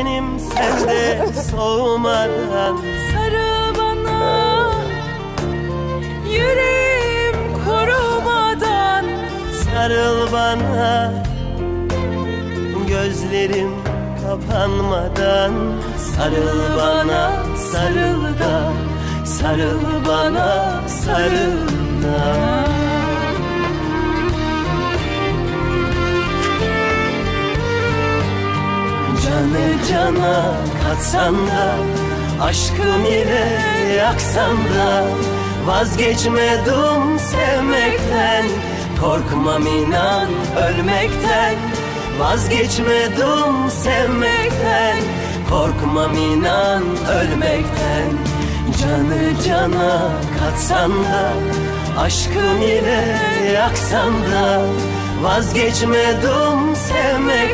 benim sende soğumadan. Sarıl bana, yüreğim kurumadan. Sarıl bana, gözlerim kapanmadan. Sarıl bana, sarıl da, sarıl bana, sarıl da. Canı cana katsan da, aşkım ile yaksan da, vazgeçmedim sevmekten. Korkmam inan ölmekten, vazgeçmedim sevmekten. Korkmam inan ölmekten. Canı cana katsan da, aşkım ile yaksan da, vazgeçmedim sevmek.